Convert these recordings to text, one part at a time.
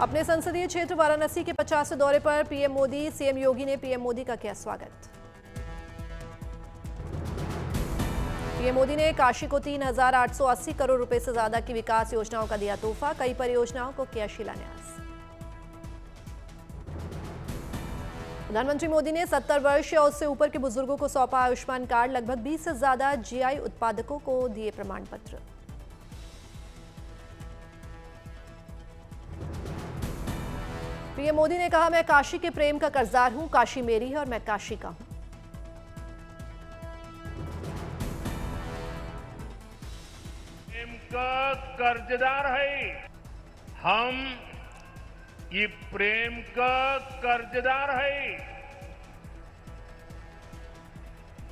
अपने संसदीय क्षेत्र वाराणसी के 50वें दौरे पर पीएम मोदी। सीएम योगी ने पीएम मोदी का किया स्वागत। पीएम मोदी ने काशी को 3,880 करोड़ रुपए से ज्यादा की विकास योजनाओं का दिया तोहफा। कई परियोजनाओं को किया शिलान्यास। प्रधानमंत्री मोदी ने 70 वर्ष या उससे ऊपर के बुजुर्गों को सौंपा आयुष्मान कार्ड। लगभग 20 से ज्यादा जीआई उत्पादकों को दिए प्रमाण पत्र। पीएम मोदी ने कहा, मैं काशी के प्रेम का कर्जदार हूं। काशी मेरी है और मैं काशी का हूं। प्रेम का कर्जदार है हम, ये प्रेम का कर्जदार है।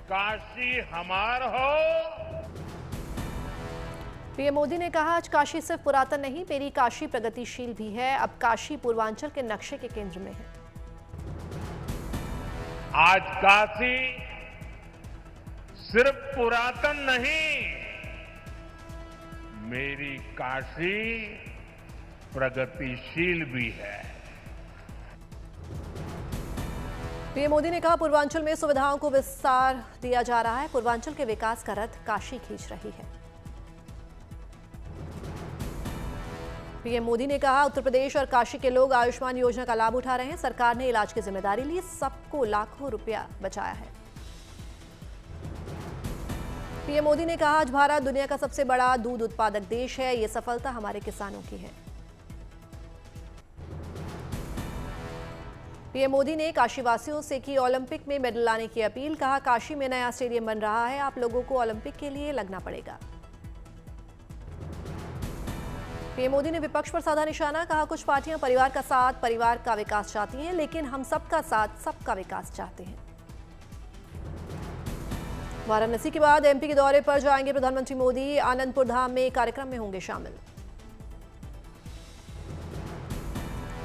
काशी हमार हो। पीएम मोदी ने कहा, आज काशी सिर्फ पुरातन नहीं, मेरी काशी प्रगतिशील भी है। अब काशी पूर्वांचल के नक्शे के केंद्र में है। आज काशी सिर्फ पुरातन नहीं, मेरी काशी प्रगतिशील भी है। पीएम मोदी ने कहा, पूर्वांचल में सुविधाओं को विस्तार दिया जा रहा है। पूर्वांचल के विकास का रथ काशी खींच रही है। पीएम मोदी ने कहा, उत्तर प्रदेश और काशी के लोग आयुष्मान योजना का लाभ उठा रहे हैं। सरकार ने इलाज की जिम्मेदारी ली, सबको लाखों रुपया बचाया है। पीएम मोदी ने कहा, आज भारत दुनिया का सबसे बड़ा दूध उत्पादक देश है। ये सफलता हमारे किसानों की है। पीएम मोदी ने काशीवासियों से की ओलंपिक में मेडल लाने की अपील। कहा, काशी में नया स्टेडियम बन रहा है, आप लोगों को ओलंपिक के लिए लगना पड़ेगा। पीएम मोदी ने विपक्ष पर साधा निशाना। कहा, कुछ पार्टियां परिवार का साथ, परिवार का विकास चाहती हैं, लेकिन हम सबका साथ, सबका विकास चाहते हैं। वाराणसी के बाद एमपी के दौरे पर जाएंगे प्रधानमंत्री मोदी। आनंदपुर धाम में कार्यक्रम में होंगे शामिल।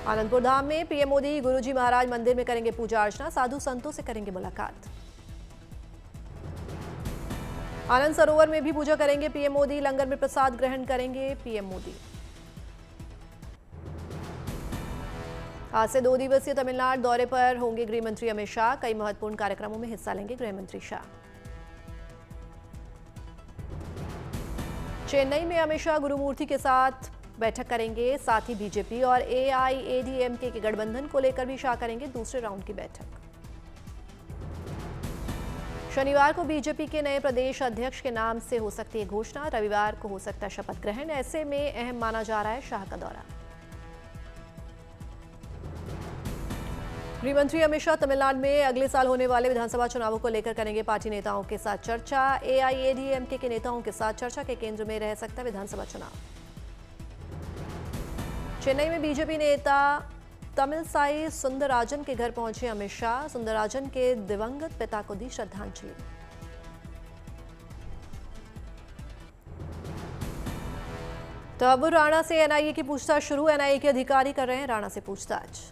आनंदपुर धाम में पीएम मोदी गुरुजी महाराज मंदिर में करेंगे पूजा अर्चना। साधु संतों से करेंगे मुलाकात। आनंद सरोवर में भी पूजा करेंगे पीएम मोदी। लंगर में प्रसाद ग्रहण करेंगे पीएम मोदी। आज से 2 दिवसीय तमिलनाडु दौरे पर होंगे गृह मंत्री अमित शाह। कई महत्वपूर्ण कार्यक्रमों में हिस्सा लेंगे गृह मंत्री शाह। चेन्नई में अमित शाह गुरुमूर्ति के साथ बैठक करेंगे। साथ ही बीजेपी और एआईएडीएमके के गठबंधन को लेकर भी शाह करेंगे दूसरे राउंड की बैठक। शनिवार को बीजेपी के नए प्रदेश अध्यक्ष के नाम से हो सकती है घोषणा। रविवार को हो सकता है शपथ ग्रहण। ऐसे में अहम माना जा रहा है शाह का दौरा। गृहमंत्री अमित शाह तमिलनाडु में अगले साल होने वाले विधानसभा चुनावों को लेकर करेंगे पार्टी नेताओं के साथ चर्चा। एआईएडीएमके के नेताओं के साथ चर्चा के केंद्र में रह सकता है विधानसभा चुनाव। चेन्नई में बीजेपी नेता तमिलसाई सुंदरराजन के घर पहुंचे अमित शाह। सुंदरराजन के दिवंगत पिता को दी श्रद्धांजलि। तो अब राणा से एनआईए की पूछताछ शुरू। एनआईए के अधिकारी कर रहे हैं राणा से पूछताछ।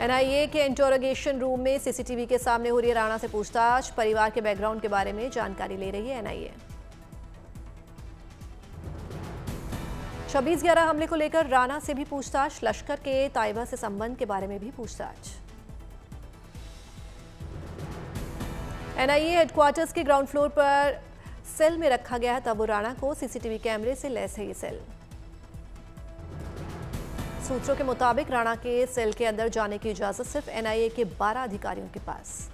एनआईए के इंटरोगेशन रूम में सीसीटीवी के सामने हो रही है राणा से पूछताछ। परिवार के बैकग्राउंड के बारे में जानकारी ले रही है एनआईए। 26/11 हमले को लेकर राणा से भी पूछताछ। लश्कर के ताइबा से संबंध के बारे में भी पूछताछ। एनआईए हेडक्वार्टर्स के ग्राउंड फ्लोर पर सेल में रखा गया है तबू राणा को। सीसीटीवी कैमरे से लैस है ये सेल। सूत्रों के मुताबिक राणा के सेल के अंदर जाने की इजाजत सिर्फ एनआईए के 12 अधिकारियों के पास।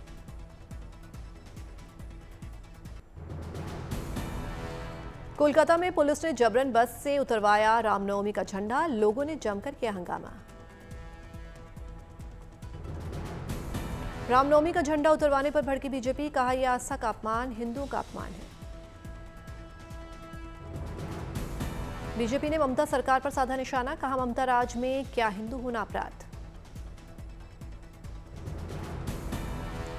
कोलकाता में पुलिस ने जबरन बस से उतरवाया रामनवमी का झंडा। लोगों ने जमकर किया हंगामा। रामनवमी का झंडा उतरवाने पर भड़की बीजेपी। कहा, यह आस्था का अपमान, हिंदुओं का अपमान है। बीजेपी ने ममता सरकार पर साधा निशाना। कहा, ममता राज में क्या हिंदू होना अपराध।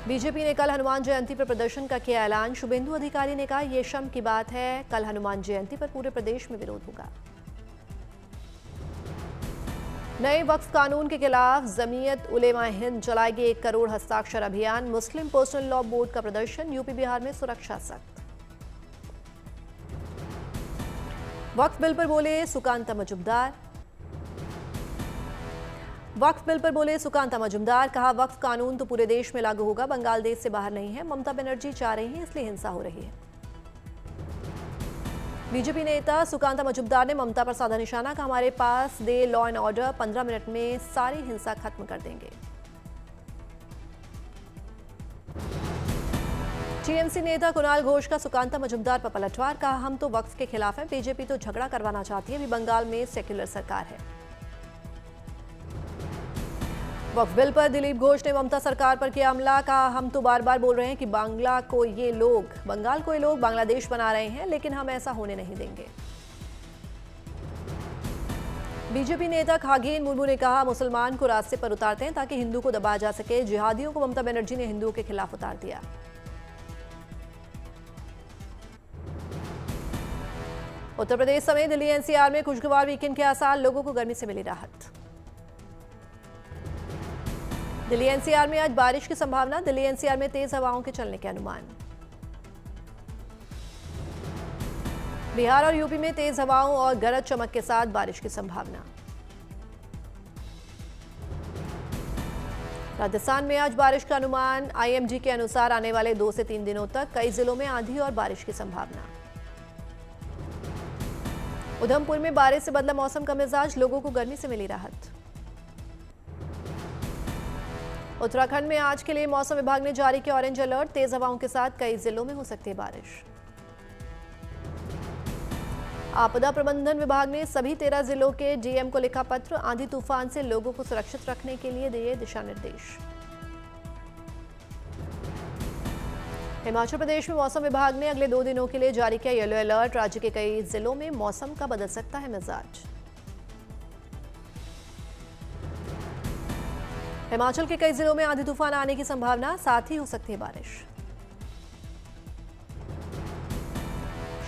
बीजेपी ने कल हनुमान जयंती पर प्रदर्शन का किया ऐलान। शुभेंदु अधिकारी ने कहा, यह शर्म की बात है, कल हनुमान जयंती पर पूरे प्रदेश में विरोध होगा। नए वक्फ कानून के खिलाफ जमीयत उलेमा हिंद चलाएगी 1 करोड़ हस्ताक्षर अभियान। मुस्लिम पर्सनल लॉ बोर्ड का प्रदर्शन। यूपी बिहार में सुरक्षा सख्त। वक्फ बिल पर बोले सुकांता मजुमदार। वक्फ बिल पर बोले सुकांता मजुमदार, कहा वक्फ कानून तो पूरे देश में लागू होगा, बंगाल देश से बाहर नहीं है। ममता बनर्जी चाह रही हैं इसलिए हिंसा हो रही है। बीजेपी नेता सुकांता मजुमदार ने ममता पर साधा निशाना, कहा हमारे पास दे लॉ एंड ऑर्डर, 15 मिनट में सारी हिंसा खत्म कर देंगे। टीएमसी नेता कुणाल घोष का सुकांता मजुमदार पर पलटवार, कहा हम तो वक्फ के खिलाफ हैं, बीजेपी तो झगड़ा करवाना चाहती है, अभी बंगाल में सेक्युलर सरकार है। वक्फ बिल पर दिलीप घोष ने ममता सरकार पर किया हमला, कहा हम तो बार बार बोल रहे हैं कि बंगाल को ये लोग बांग्लादेश बना रहे हैं, लेकिन हम ऐसा होने नहीं देंगे। बीजेपी नेता खागेन मुर्मू ने कहा मुसलमान को रास्ते पर उतारते हैं ताकि हिंदू को दबाया जा सके। जिहादियों को ममता बनर्जी ने हिंदुओं के खिलाफ उतार दिया। उत्तर प्रदेश समेत दिल्ली एनसीआर में खुशगवार वीकेंड के आसार, लोगों को गर्मी से मिली राहत। दिल्ली एनसीआर में आज बारिश की संभावना, दिल्ली एनसीआर में तेज हवाओं के चलने के अनुमान। बिहार और यूपी में तेज हवाओं और गरज चमक के साथ बारिश की संभावना। राजस्थान में आज बारिश का अनुमान, आईएमडी के अनुसार आने वाले 2 से 3 दिनों तक कई जिलों में आंधी और बारिश की संभावना। उधमपुर में बारिश से बदला मौसम का मिजाज, लोगों को गर्मी से मिली राहत। उत्तराखंड में आज के लिए मौसम विभाग ने जारी किया ऑरेंज अलर्ट, तेज हवाओं के साथ कई जिलों में हो सकती है बारिश। आपदा प्रबंधन विभाग ने सभी 13 जिलों के डीएम को लिखा पत्र, आंधी तूफान से लोगों को सुरक्षित रखने के लिए दिए दिशा निर्देश। हिमाचल प्रदेश में मौसम विभाग ने अगले 2 दिनों के लिए जारी किया येलो अलर्ट, राज्य के कई जिलों में मौसम का बदल सकता है मिजाज। हिमाचल के कई जिलों में आंधी तूफान आने की संभावना, साथ ही हो सकती है बारिश।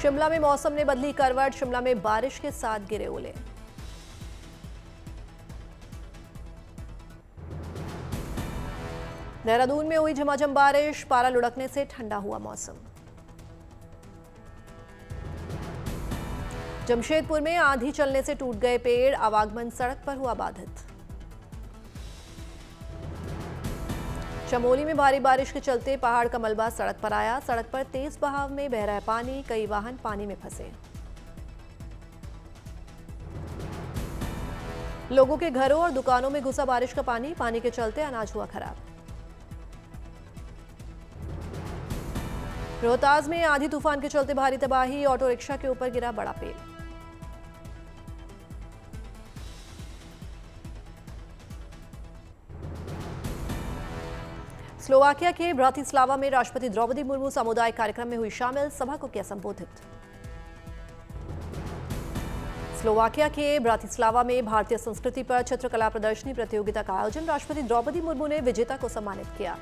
शिमला में मौसम ने बदली करवट, शिमला में बारिश के साथ गिरे ओले। देहरादून में हुई झमाझम बारिश, पारा लुढ़कने से ठंडा हुआ मौसम। जमशेदपुर में आंधी चलने से टूट गए पेड़, आवागमन सड़क पर हुआ बाधित। चमोली में भारी बारिश के चलते पहाड़ का मलबा सड़क पर आया, सड़क पर तेज बहाव में बह रहा है पानी, कई वाहन पानी में फंसे। लोगों के घरों और दुकानों में घुसा बारिश का पानी, पानी के चलते अनाज हुआ खराब। रोहतास में आंधी तूफान के चलते भारी तबाही, ऑटो रिक्शा के ऊपर गिरा बड़ा पेड़। स्लोवाकिया के ब्रातिस्लावा में राष्ट्रपति द्रौपदी मुर्मू सामुदायिक कार्यक्रम में हुई शामिल, सभा को किया संबोधित। स्लोवाकिया के ब्रातिस्लावा में भारतीय संस्कृति पर चित्रकला प्रदर्शनी प्रतियोगिता का आयोजन, राष्ट्रपति द्रौपदी मुर्मू ने विजेता को सम्मानित किया।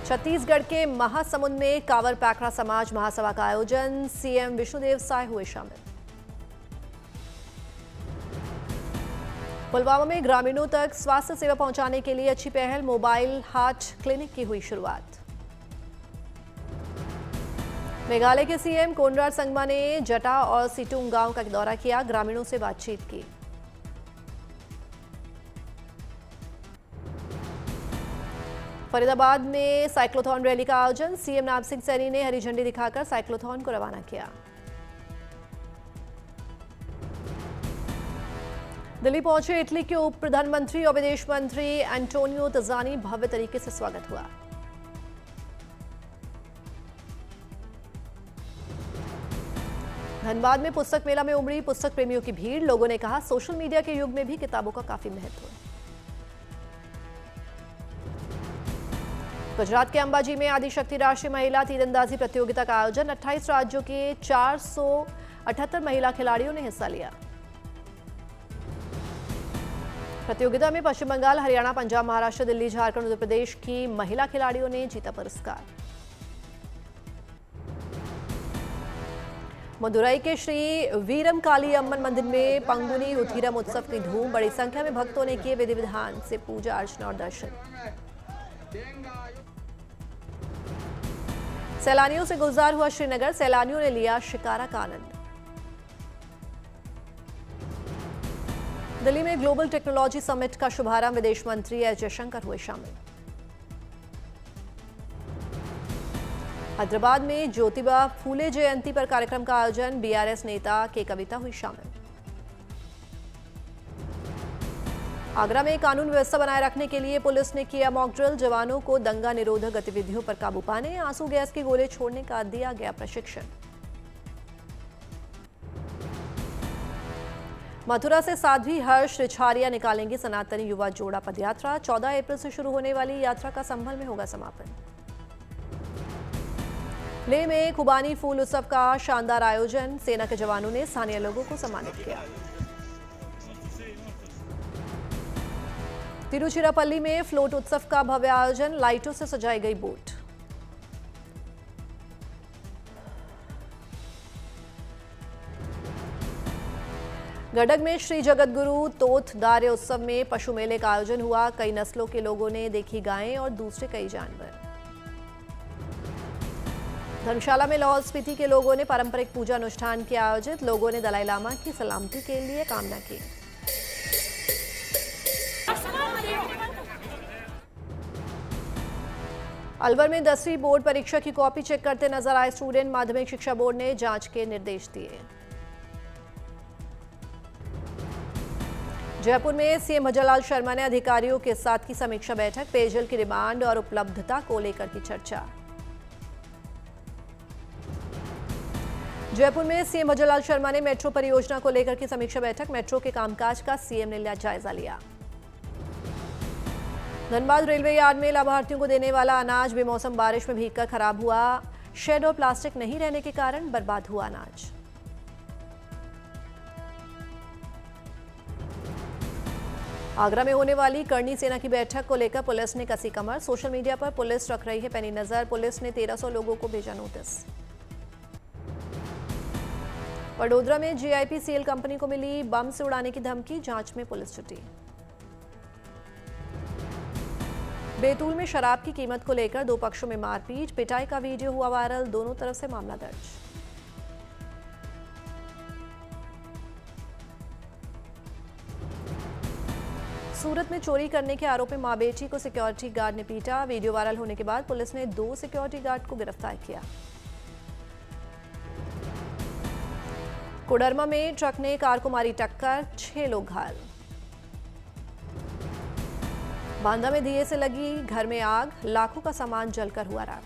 छत्तीसगढ़ के महासमुंद में कांवर पैकरा समाज महासभा का आयोजन, सीएम विष्णुदेव साय हुए शामिल। पुलवामा में ग्रामीणों तक स्वास्थ्य सेवा पहुंचाने के लिए अच्छी पहल, मोबाइल हार्ट क्लिनिक की हुई शुरुआत। मेघालय के सीएम कोनराड संगमा ने जटा और सिटुंग गांव का दौरा किया, ग्रामीणों से बातचीत की। फरीदाबाद में साइक्लोथॉन रैली का आयोजन, सीएम नायब सिंह सैनी ने हरी झंडी दिखाकर साइक्लोथॉन को रवाना किया। दिल्ली पहुंचे इटली के उप प्रधानमंत्री और विदेश मंत्री एंटोनियो तजानी, भव्य तरीके से स्वागत हुआ। धनबाद में पुस्तक मेला में उमड़ी पुस्तक प्रेमियों की भीड़, लोगों ने कहा सोशल मीडिया के युग में भी किताबों का काफी महत्व है। गुजरात के अंबाजी में आदिशक्ति राष्ट्रीय महिला तीरंदाजी प्रतियोगिता का आयोजन, 28 राज्यों के 478 महिला खिलाड़ियों ने हिस्सा लिया। प्रतियोगिता में पश्चिम बंगाल, हरियाणा, पंजाब, महाराष्ट्र, दिल्ली, झारखंड, उत्तर प्रदेश की महिला खिलाड़ियों ने जीता पुरस्कार। मदुरई के श्री वीरम काली अम्मन मंदिर में पंगुनी उथिरम उत्सव की धूम, बड़ी संख्या में भक्तों ने किए विधि विधान से पूजा अर्चना और दर्शन। सैलानियों से गुलजार हुआ श्रीनगर, सैलानियों ने लिया शिकारा का आनंद। दिल्ली में ग्लोबल टेक्नोलॉजी समिट का शुभारंभ, विदेश मंत्री एस जयशंकर हुए शामिल। हैदराबाद में ज्योतिबा फूले जयंती पर कार्यक्रम का आयोजन, बीआरएस नेता के कविता हुई शामिल। आगरा में कानून व्यवस्था बनाए रखने के लिए पुलिस ने किया मॉक ड्रिल, जवानों को दंगा निरोधक गतिविधियों पर काबू पाने, आंसू गैस के गोले छोड़ने का दिया गया प्रशिक्षण। मथुरा से साध्वी हर्ष रिछारिया निकालेंगे सनातनी युवा जोड़ा पदयात्रा, 14 अप्रैल से शुरू होने वाली यात्रा का संभल में होगा समापन। लेह में खुबानी फूल उत्सव का शानदार आयोजन, सेना के जवानों ने स्थानीय लोगों को सम्मानित किया। तिरुचिरापल्ली में फ्लोट उत्सव का भव्य आयोजन, लाइटों से सजाई गई बोट। गडग में श्री जगतगुरु तोथ दार्य उत्सव में पशु मेले का आयोजन हुआ, कई नस्लों के लोगों ने देखी गायें और दूसरे कई जानवर। धर्मशाला में लाहौल स्पीति के लोगों ने पारंपरिक पूजा अनुष्ठान किया आयोजित, लोगों ने दलाई लामा की सलामती के लिए कामना की। अलवर में 10वीं बोर्ड परीक्षा की कॉपी चेक करते नजर आए स्टूडेंट, माध्यमिक शिक्षा बोर्ड ने जांच के निर्देश दिए। जयपुर में सीएम भजनलाल शर्मा ने अधिकारियों के साथ की समीक्षा बैठक, पेयजल की डिमांड और उपलब्धता को लेकर की चर्चा। जयपुर में सीएम भजनलाल शर्मा ने मेट्रो परियोजना को लेकर की समीक्षा बैठक, मेट्रो के कामकाज का सीएम ने लिया जायजा लिया। धनबाद रेलवे यार्ड में लाभार्थियों को देने वाला अनाज बेमौसम बारिश में भीगकर खराब हुआ, शेड और प्लास्टिक नहीं रहने के कारण बर्बाद हुआ अनाज। आगरा में होने वाली करनी सेना की बैठक को लेकर पुलिस ने कसी कमर, सोशल मीडिया पर पुलिस रख रही है पैनी नजर, पुलिस ने 1300 लोगों को भेजा नोटिस। वडोदरा में जीआईपीसीएल कंपनी को मिली बम से उड़ाने की धमकी, जांच में पुलिस जुटी। बैतूल में शराब की कीमत को लेकर दो पक्षों में मारपीट, पिटाई का वीडियो हुआ वायरल, दोनों तरफ से मामला दर्ज। सूरत में चोरी करने के आरोप में मां बेटी को सिक्योरिटी गार्ड ने पीटा, वीडियो वायरल होने के बाद पुलिस ने 2 सिक्योरिटी गार्ड को गिरफ्तार किया। कोडरमा में ट्रक ने कार को मारी टक्कर, 6 लोग घायल। बांदा में दिए से लगी घर में आग, लाखों का सामान जलकर हुआ राख।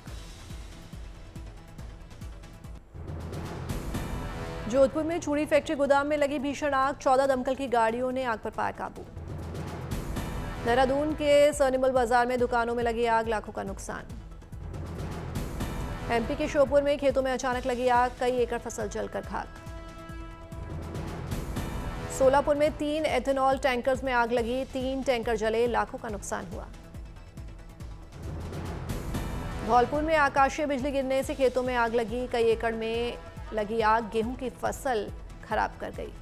जोधपुर में चूड़ी फैक्ट्री गोदाम में लगी भीषण आग, 14 दमकल की गाड़ियों ने आग पर पाया काबू। देहरादून के सर्निमल बाजार में दुकानों में लगी आग, लाखों का नुकसान। एमपी के श्योपुर में खेतों में अचानक लगी आग, कई एकड़ फसल जलकर खाक। सोलापुर में 3 एथेनॉल टैंकर्स में आग लगी, 3 टैंकर जले, लाखों का नुकसान हुआ। धौलपुर में आकाशीय बिजली गिरने से खेतों में आग लगी, कई एकड़ में लगी आग गेहूं की फसल खराब कर गई।